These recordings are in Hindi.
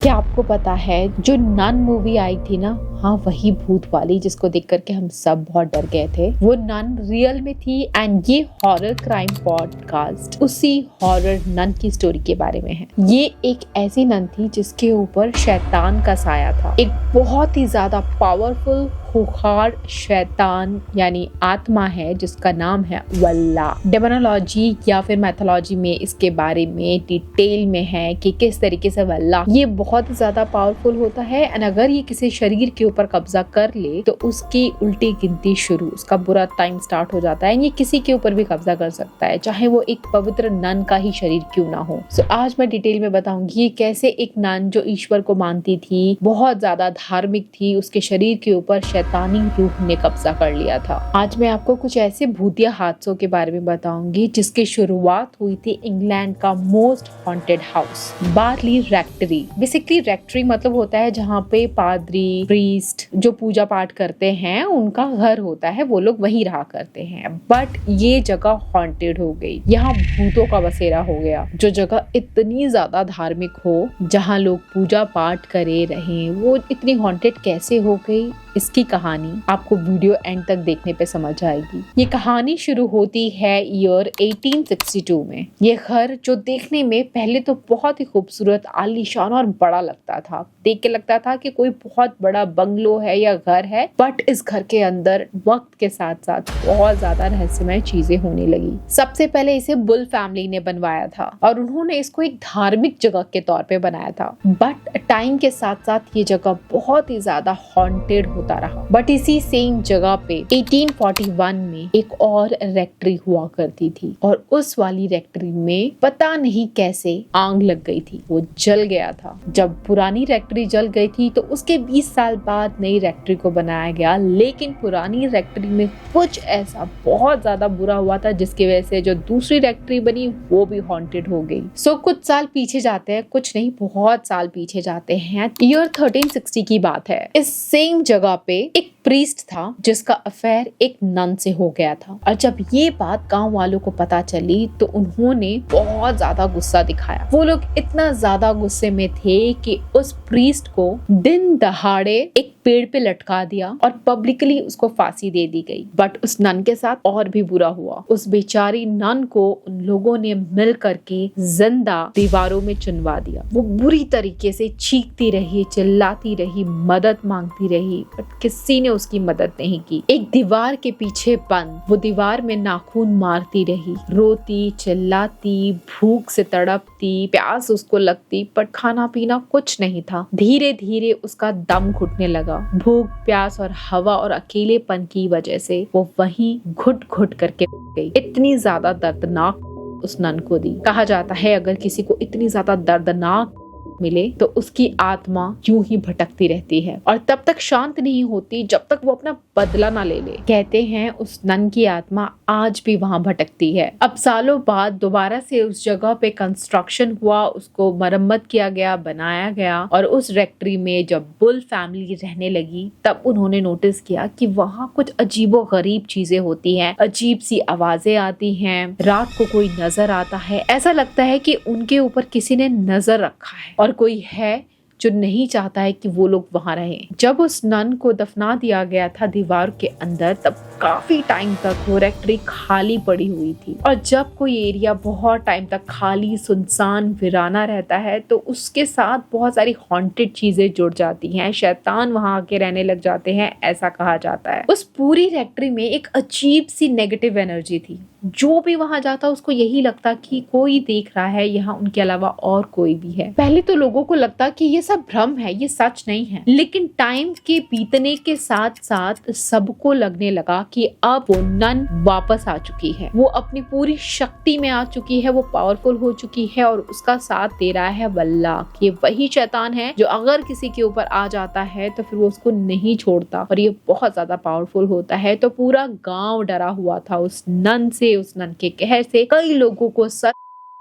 क्या आपको पता है जो नन मूवी आई थी ना, हाँ वही भूत वाली जिसको देख करके हम सब बहुत डर गए थे, वो नन रियल में थी। एंड ये हॉरर क्राइम पॉडकास्ट उसी हॉरर नन की स्टोरी के बारे में है। ये एक ऐसी नन थी जिसके ऊपर शैतान का साया था, एक बहुत ही ज्यादा पावरफुल खूंखार शैतान यानी आत्मा है जिसका नाम है वल्ला। डेमोनोलॉजी या फिर मैथोलॉजी में इसके बारे में डिटेल में है कि किस तरीके से वल्ला ये बहुत ज्यादा पावरफुल होता है। एंड अगर ये किसी शरीर के ऊपर कब्जा कर ले तो उसकी उल्टी गिनती शुरू, उसका बुरा टाइम स्टार्ट हो जाता है। ये किसी के ऊपर भी कब्जा कर सकता है, चाहे वो एक पवित्र नन का ही शरीर क्यों ना हो। सो आज मैं डिटेल में बताऊंगी कैसे एक नन जो ईश्वर को मानती थी, बहुत ज्यादा धार्मिक थी, उसके शरीर के ऊपर शैतानी रूह ने कब्जा कर लिया था। आज मैं आपको कुछ ऐसे भूतिया हादसों के बारे में बताऊंगी जिसकी शुरुआत हुई थी इंग्लैंड का most haunted house, Borley rectory. Basically rectory मतलब होता है जहाँ पे पादरी, प्रीस्ट जो पूजा पाठ करते हैं उनका घर होता है, वो लोग वहीं रहा करते हैं। बट ये जगह हॉन्टेड हो गई, यहाँ भूतों का बसेरा हो गया। जो जगह इतनी ज्यादा धार्मिक हो, जहाँ लोग पूजा पाठ करे रहे, वो इतनी हॉन्टेड कैसे हो गई, इसकी कहानी आपको वीडियो एंड तक देखने पे समझ आएगी। ये कहानी शुरू होती है ईयर 1862 में। ये घर जो देखने में पहले तो बहुत ही खूबसूरत, आलीशान और बड़ा लगता था, देख के लगता था कि कोई बहुत बड़ा बंगलो है या घर है। बट इस घर के अंदर वक्त के साथ साथ बहुत ज्यादा रहस्यमय चीजें होने लगी। सबसे पहले इसे बुल फैमिली ने बनवाया था और उन्होंने इसको एक धार्मिक जगह के तौर पे बनाया था। बट टाइम के साथ साथ ये जगह बहुत ही ज्यादा हॉन्टेड होता रहा। बट इसी सेम जगह पे 1841 में एक और रेक्टरी हुआ करती थी और उस वाली रेक्टरी में पता नहीं कैसे आग लग गई थी, वो जल गया था। जब पुरानी रेक्टरी जल गई थी तो उसके 20 साल बाद नई रेक्टरी को बनाया गया, लेकिन पुरानी रेक्टरी में कुछ ऐसा बहुत ज्यादा बुरा हुआ था जिसकी वजह से जो दूसरी रेक्टरी बनी वो भी हॉन्टेड हो गई। सो कुछ साल पीछे जाते हैं, कुछ नहीं बहुत साल पीछे जाते हैं। ईयर 1360 की बात है। इस सेम जगह पे एक प्रीस्ट था जिसका अफेयर एक नन से हो गया था। और जब ये बात गांव वालों को पता चली तो उन्होंने बहुत ज्यादा गुस्सा दिखाया। वो लोग इतना ज्यादा गुस्से में थे कि उस प्रीस्ट को दिन दहाड़े एक पेड़ पे लटका दिया और पब्लिकली उसको फांसी दे दी गई। बट उस नन के साथ और भी बुरा हुआ। उस बेचारी नन को उन लोगों ने मिल करके जिंदा दीवारों में चुनवा दिया। वो बुरी तरीके से चीखती रही, चिल्लाती रही, मदद मांगती रही, बट किसी ने उसकी मदद नहीं की। एक दीवार के पीछे बंद वो दीवार में नाखून मारती रही, रोती, चिल्लाती, भूख से तड़पती, प्यास उसको लगती, पर खाना पीना कुछ नहीं था। धीरे धीरे उसका दम घुटने लगा। भूख, प्यास और हवा और अकेलेपन की वजह से वो वहीं घुट घुट करके गई। इतनी ज्यादा दर्दनाक उस नन को दी। कहा जाता है अगर किसी को इतनी ज्यादा दर्दनाक मिले तो उसकी आत्मा यूं ही भटकती रहती है और तब तक शांत नहीं होती जब तक वो अपना बदला ना ले ले। कहते हैं उस नन की आत्मा आज भी वहां भटकती है। अब सालों बाद दोबारा से उस जगह पे कंस्ट्रक्शन हुआ, उसको मरम्मत किया गया, बनाया गया और उस रेक्टरी में जब बुल फैमिली रहने लगी तब उन्होंने नोटिस किया कि वहां कुछ अजीबो गरीब चीजें होती हैं, अजीब सी आवाजें आती हैं, रात को कोई नजर आता है, ऐसा लगता है कि उनके ऊपर किसी ने नजर रखा है और कोई है जो नहीं चाहता है कि वो लोग वहां रहें। जब उस नन को दफना दिया गया था दीवार के अंदर तब काफी टाइम तक वो रेक्टरी खाली पड़ी हुई थी। और जब कोई एरिया बहुत टाइम तक खाली, सुनसान, वीराना रहता है तो उसके साथ बहुत सारी हॉन्टेड चीजें जुड़ जाती हैं, शैतान वहां आके रहने लग जाते हैं, ऐसा कहा जाता है। उस पूरी रेक्टरी में एक अजीब सी नेगेटिव एनर्जी थी। जो भी वहां जाता उसको यही लगता कि कोई देख रहा है, यहाँ उनके अलावा और कोई भी है। पहले तो लोगों को लगता कि ये सब भ्रम है, ये सच नहीं है, लेकिन टाइम के बीतने के साथ साथ सबको लगने लगा कि अब वो नन वापस आ चुकी है, वो अपनी पूरी शक्ति में आ चुकी है, वो पावरफुल हो चुकी है और उसका साथ दे रहा है वल्ला। ये वही शैतान है जो अगर किसी के ऊपर आ जाता है तो फिर वो उसको नहीं छोड़ता और ये बहुत ज्यादा पावरफुल होता है। तो पूरा गांव डरा हुआ था उस नन से, उस नन के कहर से। कई लोगों को सर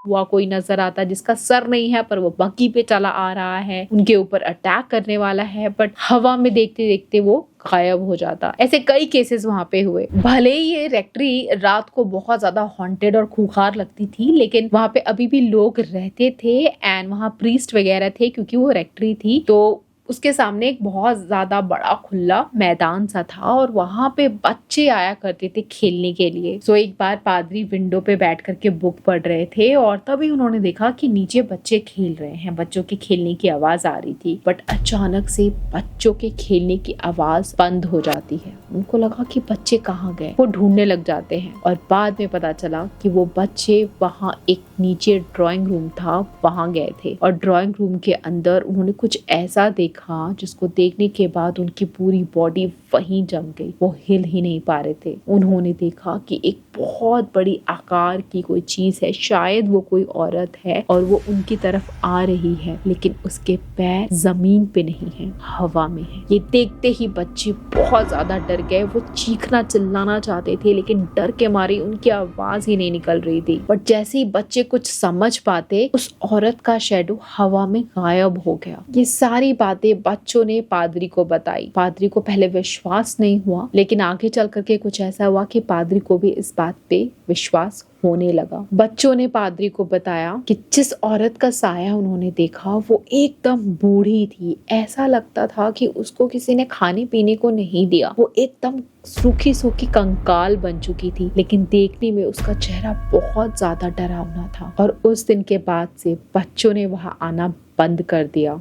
हुआ कोई नजर आता है जिसका सर नहीं है पर वो बग्गी पे चला आ रहा है, उनके ऊपर अटैक करने वाला है, बट हवा में देखते देखते वो गायब हो जाता। ऐसे कई केसेस वहां पे हुए। भले ही ये रेक्ट्री रात को बहुत ज्यादा हॉन्टेड और खूंखार लगती थी, लेकिन वहां पे अभी भी लोग रहते थे एंड वहां प्रीस्ट वगैरह थे, क्योंकि वो रेक्ट्री थी। तो उसके सामने एक बहुत ज्यादा बड़ा खुला मैदान सा था और वहां पे बच्चे आया करते थे खेलने के लिए। सो एक बार पादरी विंडो पे बैठ करके बुक पढ़ रहे थे और तभी उन्होंने देखा कि नीचे बच्चे खेल रहे हैं, बच्चों के खेलने की आवाज आ रही थी। बट अचानक से बच्चों के खेलने की आवाज बंद हो जाती है। उनको लगा कि बच्चे कहाँ गए, वो ढूंढने लग जाते हैं और बाद में पता चला कि वो बच्चे वहाँ एक नीचे ड्राइंग रूम था, वहां गए थे और ड्राइंग रूम के अंदर उन्होंने कुछ ऐसा देखा जिसको देखने के बाद उनकी पूरी बॉडी वहीं जम गई, वो हिल ही नहीं पा रहे थे। उन्होंने देखा कि एक बहुत बड़ी आकार की कोई चीज है, शायद वो कोई औरत है और वो उनकी तरफ आ रही है, लेकिन उसके पैर जमीन पे नहीं है, हवा में है। ये देखते ही बच्चे बहुत ज्यादा डर गए। वो चीखना चिल्लाना चाहते थे लेकिन डर के मारे उनकी आवाज ही नहीं निकल रही थी। बट जैसे ही बच्चे कुछ समझ पाते, उस औरत का शैडो हवा में गायब हो गया। ये सारी बातें बच्चों ने पादरी को बताई। पादरी को पहले विश्वास नहीं हुआ, लेकिन आगे चल करके कुछ ऐसा हुआ कि पादरी को भी इस बात पे विश्वास होने लगा। बच्चों ने पादरी को बताया कि जिस औरत का साया उन्होंने देखा वो एकदम बूढ़ी थी। ऐसा लगता था कि उसको किसी ने खाने पीने को नहीं दिया। वो एकदम सूखी सूखी कंकाल बन चुकी थी, लेकिन देखने में उसका चेहरा बहुत ज्यादा डरावना था। और उस दिन के बाद से बच्चों ने वहां आना बंद कर दिया।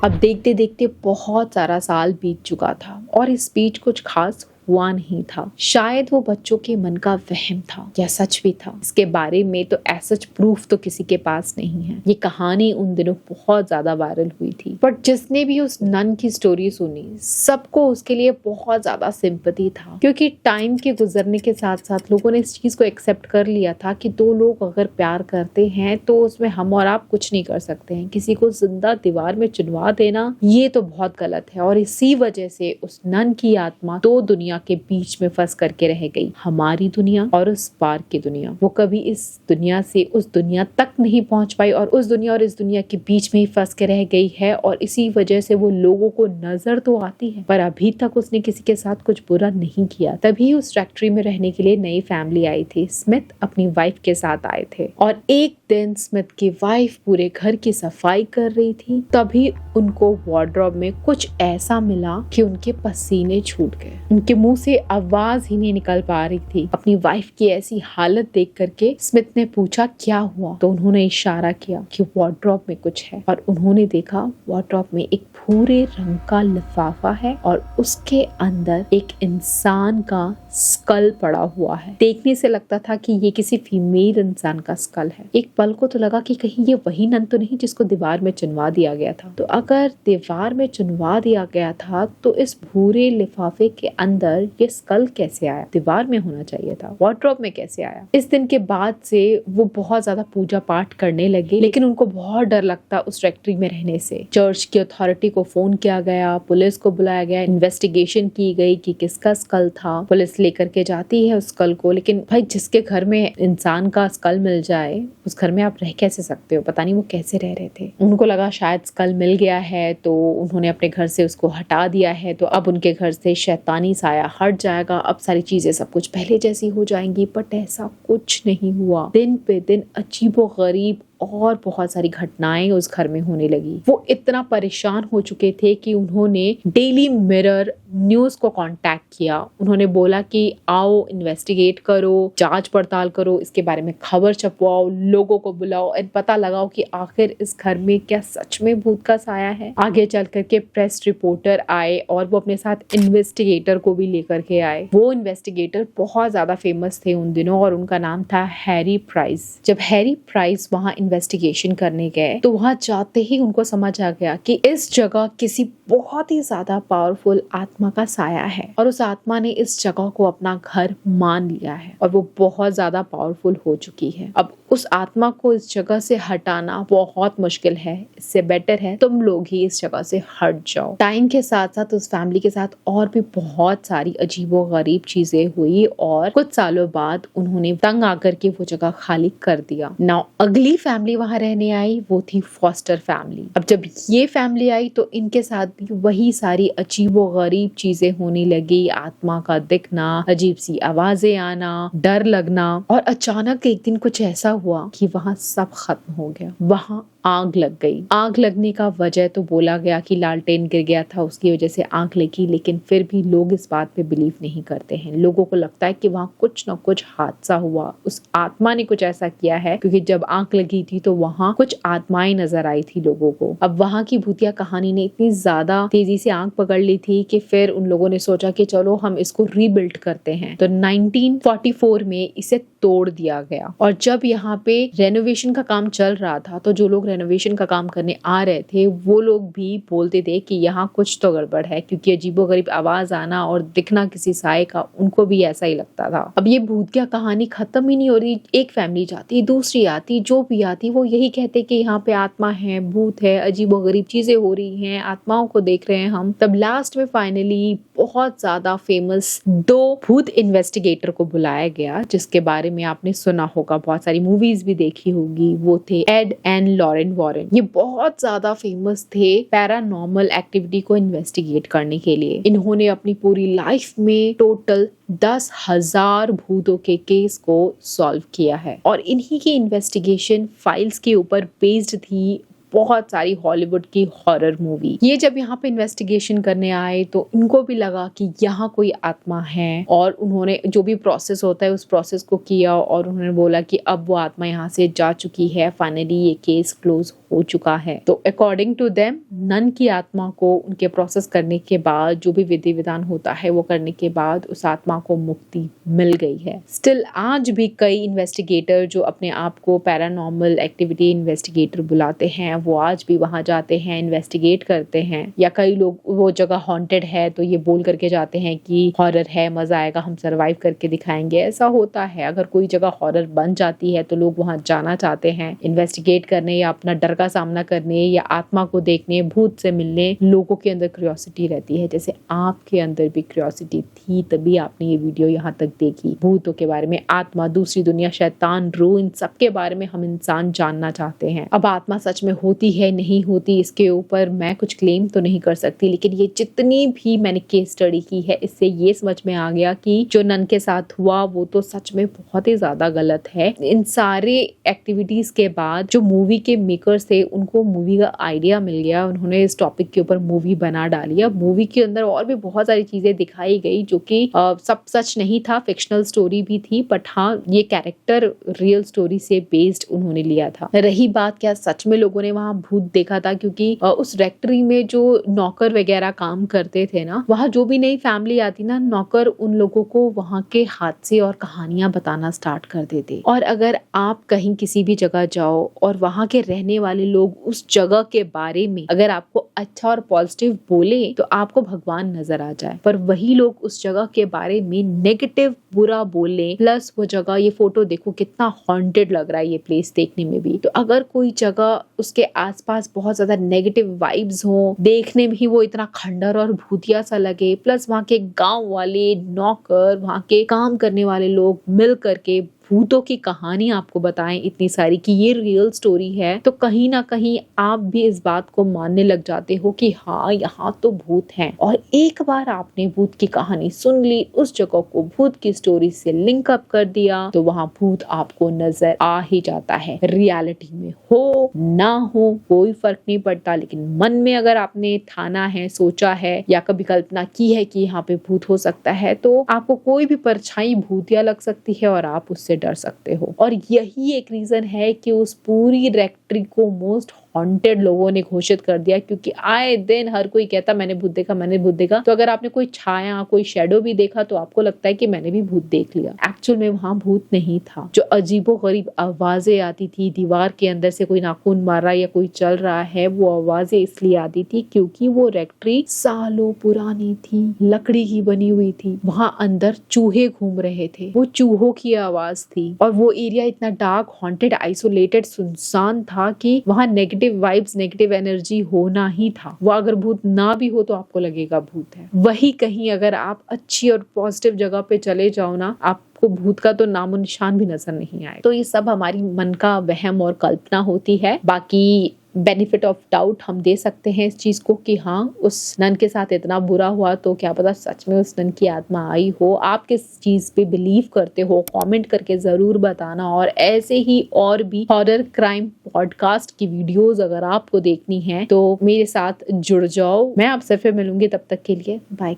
अब देखते देखते बहुत सारा साल बीत चुका था और इस बीच कुछ खास हुआ नहीं था। शायद वो बच्चों के मन का वहम था या सच भी था, इसके बारे में तो सच प्रूफ तो किसी के पास नहीं है। ये कहानी उन दिनों बहुत ज्यादा वायरल हुई थी, बट जिसने भी उस नन की स्टोरी सुनी सबको उसके लिए बहुत ज्यादा सिंपैथी था, क्योंकि टाइम के गुजरने के साथ साथ लोगों ने इस चीज को एक्सेप्ट कर लिया था कि दो लोग अगर प्यार करते हैं तो उसमें हम और आप कुछ नहीं कर सकते हैं। किसी को जिंदा दीवार में चुनवा देना ये तो बहुत गलत है। और इसी वजह से उस नन की आत्मा दो दुनिया के बीच में फंस करके रह गई, हमारी दुनिया और उस पार की दुनिया। वो कभी इस दुनिया से उस दुनिया तक नहीं पहुंच पाई और उस दुनिया और इस दुनिया के बीच में ही फंस के रह गई है। और इसी वजह से वो लोगों को नजर तो आती है पर अभी तक उसने किसी के साथ कुछ बुरा नहीं किया। तभी उस फैक्ट्री में रहने के लिए नई फैमिली आई थी। स्मिथ अपनी वाइफ के साथ आए थे और एक दिन स्मिथ की वाइफ पूरे घर की सफाई कर रही थी, तभी उनको वार्डरोब में कुछ ऐसा मिला कि उनके पसीने छूट गए। उनके मुंह से आवाज ही नहीं निकल पा रही थी। अपनी वाइफ की ऐसी हालत देख करके स्मिथ ने पूछा क्या हुआ, तो उन्होंने इशारा किया कि वार्डरोब में कुछ है और उन्होंने देखा वार्डरोब में एक भूरे रंग का लिफाफा है और उसके अंदर एक इंसान का स्कल पड़ा हुआ है। देखने से लगता था कि ये किसी फीमेल इंसान का स्कल है। एक पल को तो लगा कि कहीं ये वही नन तो नहीं जिसको दीवार में चुनवा दिया गया था। तो अगर दीवार में चुनवा दिया गया था तो इस भूरे लिफाफे के अंदर ये स्कल कैसे आया? दीवार में होना चाहिए था, वार्डरोब में कैसे आया? इस दिन के बाद से वो बहुत ज्यादा पूजा पाठ करने लगे, लेकिन उनको बहुत डर लगता उस फैक्ट्री में रहने से। चर्च की अथॉरिटी को फोन किया गया, पुलिस को बुलाया गया, इन्वेस्टिगेशन की गई कि किसका स्कल था। पुलिस लेकर के जाती है उस स्कल को, लेकिन भाई जिसके घर में इंसान का स्कल मिल जाए उस घर में आप रह कैसे सकते हो? पता नहीं वो कैसे रह रहे थे। उनको लगा शायद स्कल मिल गया है तो उन्होंने अपने घर से उसको हटा दिया है, तो अब उनके घर से शैतानी साया हट जाएगा, अब सारी चीजें सब कुछ पहले जैसी हो जाएंगी। बट ऐसा कुछ नहीं हुआ। दिन पे दिन अजीबोगरीब और बहुत सारी घटनाएं उस घर में होने लगी। वो इतना परेशान हो चुके थे कि उन्होंने डेली मिरर न्यूज को कांटेक्ट किया। उन्होंने बोला कि आओ इन्वेस्टिगेट करो, जांच पड़ताल करो, इसके बारे में खबर छपवाओ, लोगों को बुलाओ और पता लगाओ कि आखिर इस घर में क्या सच में भूत का साया है। आगे चल करके प्रेस रिपोर्टर आए और वो अपने साथ इन्वेस्टिगेटर को भी लेकर के आए। वो इन्वेस्टिगेटर बहुत ज्यादा फेमस थे उन दिनों और उनका नाम था हैरी प्राइस। जब हैरी प्राइस वहाँ इन्वेस्टिगेशन करने गए तो वहां जाते ही उनको समझ आ गया कि इस जगह किसी बहुत ही ज्यादा पावरफुल आत्मा का साया है और उस आत्मा ने इस जगह को अपना घर मान लिया है और वो बहुत ज्यादा पावरफुल हो चुकी है। अब उस आत्मा को इस जगह से हटाना बहुत मुश्किल है। इससे बेटर है तुम लोग ही इस जगह से हट जाओ। टाइम के साथ साथ उस फैमिली के साथ और भी बहुत सारी अजीबो गरीब चीजें हुई और कुछ सालों बाद उन्होंने तंग आकर के वो जगह खाली कर दिया। नाउ अगली फैमिली वहां रहने आई, वो थी फॉस्टर फैमिली। अब जब ये फैमिली आई तो इनके साथ भी वही सारी अजीबो गरीब चीजें होने लगी। आत्मा का दिखना, अजीब सी आवाजें आना, डर लगना और अचानक एक दिन कुछ ऐसा हुआ कि वहां सब खत्म हो गया। वहां आग लग गई। आग लगने का वजह तो बोला गया कि लालटेन गिर गया था, उसकी वजह से आग लगी, लेकिन फिर भी लोग इस बात पे बिलीव नहीं करते हैं। लोगों को लगता है कि वहां कुछ न कुछ हादसा हुआ, उस आत्मा ने कुछ ऐसा किया है, क्योंकि जब आग लगी थी तो वहां कुछ आत्माएं नजर आई थी लोगों को। अब वहां की भूतिया कहानी ने इतनी ज्यादा तेजी से आग पकड़ ली थी कि फिर उन लोगों ने सोचा कि चलो हम इसको रीबिल्ड करते हैं। तो 1944 में इसे तोड़ दिया गया और जब यहाँ पे रेनोवेशन का काम चल रहा था तो जो लोग रेनोवेशन का काम करने आ रहे थे वो लोग भी बोलते थे कि यहाँ कुछ तो गड़बड़ है, क्योंकि अजीबोगरीब आवाज आना और दिखना किसी साए का उनको भी ऐसा ही लगता था। अब ये भूतिया कहानी खत्म ही नहीं हो रही। एक फैमिली जाती, दूसरी आती, जो भी आती वो यही कहते कि यहाँ पे आत्मा है, भूत है, अजीबोगरीब चीजें हो रही हैं, आत्माओं को देख रहे हैं हम। तब लास्ट में फाइनली बहुत ज्यादा फेमस 2 भूत इन्वेस्टिगेटर को बुलाया गया, जिसके बारे में आपने सुना होगा, बहुत सारी मूवीज भी देखी होगी। वो थे एड एंड लॉरेन वॉरेन। ये बहुत ज्यादा फेमस थे पैरानॉर्मल एक्टिविटी को इन्वेस्टिगेट करने के लिए। इन्होंने अपनी पूरी लाइफ में टोटल 10,000 भूतों के केस को सॉल्व किया है और इन्हीं की इन्वेस्टिगेशन फाइल्स के ऊपर बेस्ड थी बहुत सारी हॉलीवुड की हॉरर मूवी। ये जब यहाँ पे इन्वेस्टिगेशन करने आए तो इनको भी लगा कि यहाँ कोई आत्मा है और उन्होंने जो भी प्रोसेस होता है उस प्रोसेस को किया और उन्होंने बोला कि अब वो आत्मा यहाँ से जा चुकी है, फाइनली ये केस क्लोज हो चुका है। तो अकॉर्डिंग टू देम नन की आत्मा को उनके प्रोसेस करने के बाद, जो भी विधि विधान होता है वो करने के बाद उस आत्मा को मुक्ति मिल गई है। स्टिल आज भी कई इन्वेस्टिगेटर जो अपने आप को पैरानॉर्मल एक्टिविटी इन्वेस्टिगेटर बुलाते हैं वो आज भी वहां जाते हैं, इन्वेस्टिगेट करते हैं। या कई लोग वो जगह हॉन्टेड है तो ये बोल करके जाते हैं कि हॉरर है, मजा आएगा, हम सर्वाइव करके दिखाएंगे। ऐसा होता है, अगर कोई जगह हॉरर बन जाती है तो लोग वहां जाना चाहते हैं इन्वेस्टिगेट करने या अपना डर का सामना करने या आत्मा को देखने, भूत से मिलने। लोगों के अंदर क्यूरियोसिटी रहती है, जैसे आपके अंदर भी क्यूरियोसिटी थी तभी आपने ये वीडियो यहाँ तक देखी। भूतों के बारे में, आत्मा, दूसरी दुनिया, शैतान, रूह, इन सब के बारे में हम इंसान जानना चाहते हैं। अब आत्मा सच में होती है नहीं होती इसके ऊपर मैं कुछ क्लेम तो नहीं कर सकती, लेकिन ये जितनी भी मैंने केस स्टडी की है इससे ये समझ में आ गया कि जो नन के साथ हुआ वो तो सच में बहुत ही ज्यादा गलत है। इन सारे एक्टिविटीज के बाद जो मूवी के मेकर्स थे उनको मूवी का आइडिया मिल गया, उन्होंने इस टॉपिक के ऊपर मूवी बना डाली। अब मूवी के अंदर और भी बहुत सारी चीजें दिखाई गई जो कि सब सच नहीं था, फिक्शनल स्टोरी भी थी, बट हाँ ये कैरेक्टर रियल स्टोरी से बेस्ड उन्होंने लिया था। रही बात क्या सच में लोगों ने वहाँ भूत देखा था, क्योंकि उस रेक्टरी में जो नौकर वगैरह काम करते थे ना, वहाँ जो भी नई फैमिली आती ना, नौकर उन लोगों को वहाँ के हादसे और कहानियां बताना स्टार्ट कर देते। और अगर आप कहीं किसी भी जगह जाओ और वहाँ के रहने वाले लोग उस जगह के बारे में अगर आपको अच्छा और पॉजिटिव बोले तो आपको भगवान नजर आ जाए, पर वही लोग उस जगह के बारे में नेगेटिव बुरा बोले, प्लस वो जगह, ये फोटो देखो कितना हॉन्टेड लग रहा है ये प्लेस देखने में भी। तो अगर कोई जगह उसके आसपास बहुत ज्यादा नेगेटिव वाइब्स हो, देखने में ही वो इतना खंडर और भूतिया सा लगे, प्लस वहाँ के गांव वाले, नौकर, वहाँ के काम करने वाले लोग मिल करके भूतों की कहानी आपको बताएं इतनी सारी कि ये रियल स्टोरी है, तो कहीं ना कहीं आप भी इस बात को मानने लग जाते हो कि हाँ यहाँ तो भूत हैं। और एक बार आपने भूत की कहानी सुन ली, उस जगह को भूत की स्टोरी से लिंक अप कर दिया, तो वहाँ भूत आपको नजर आ ही जाता है। रियलिटी में हो ना हो कोई फर्क नहीं पड़ता, लेकिन मन में अगर आपने ठाना है, सोचा है या कभी कल्पना की है कि यहाँ पे भूत हो सकता है, तो आपको कोई भी परछाई भूतिया लग सकती है और आप उससे डर सकते हो। और यही एक रीजन है कि उस पूरी रेक्टरी को मोस्ट हॉन्टेड लोगों ने घोषित कर दिया, क्योंकि आए दिन हर कोई कहता मैंने भूत देखा, मैंने भूत देखा। तो अगर आपने कोई छाया, कोई शेडो भी देखा तो आपको लगता है कि मैंने भी भूत देख लिया। एक्चुअल में वहां भूत नहीं था। जो अजीबोगरीब आवाजें आती थी, दीवार के अंदर से कोई नाखून मार रहा है या कोई चल रहा है, वो आवाजें इसलिए आती थी क्योंकि वो रेक्ट्री सालों पुरानी थी, लकड़ी की बनी हुई थी। वहां अंदर चूहे घूम रहे थे, वो चूहों की आवाज थी। और वो एरिया इतना डार्क, हॉन्टेड, आइसोलेटेड, सुनसान था कि वहां नेगेटिव वाइब्स, नेगेटिव एनर्जी होना ही था। वो अगर भूत ना भी हो तो आपको लगेगा भूत है। वही कहीं अगर आप अच्छी और पॉजिटिव जगह पे चले जाओ ना, आपको भूत का तो नामो निशान भी नजर नहीं आए। तो ये सब हमारी मन का वहम और कल्पना होती है। बाकी बेनिफिट ऑफ डाउट हम दे सकते हैं इस चीज को कि हाँ, उस नन के साथ इतना बुरा हुआ तो क्या पता सच में उस नन की आत्मा आई हो। आप किस चीज पे बिलीव करते हो, कमेंट करके जरूर बताना। और ऐसे ही और भी हॉरर क्राइम पॉडकास्ट की वीडियोस अगर आपको देखनी है तो मेरे साथ जुड़ जाओ। मैं आपसे फिर मिलूंगी, तब तक के लिए बाय।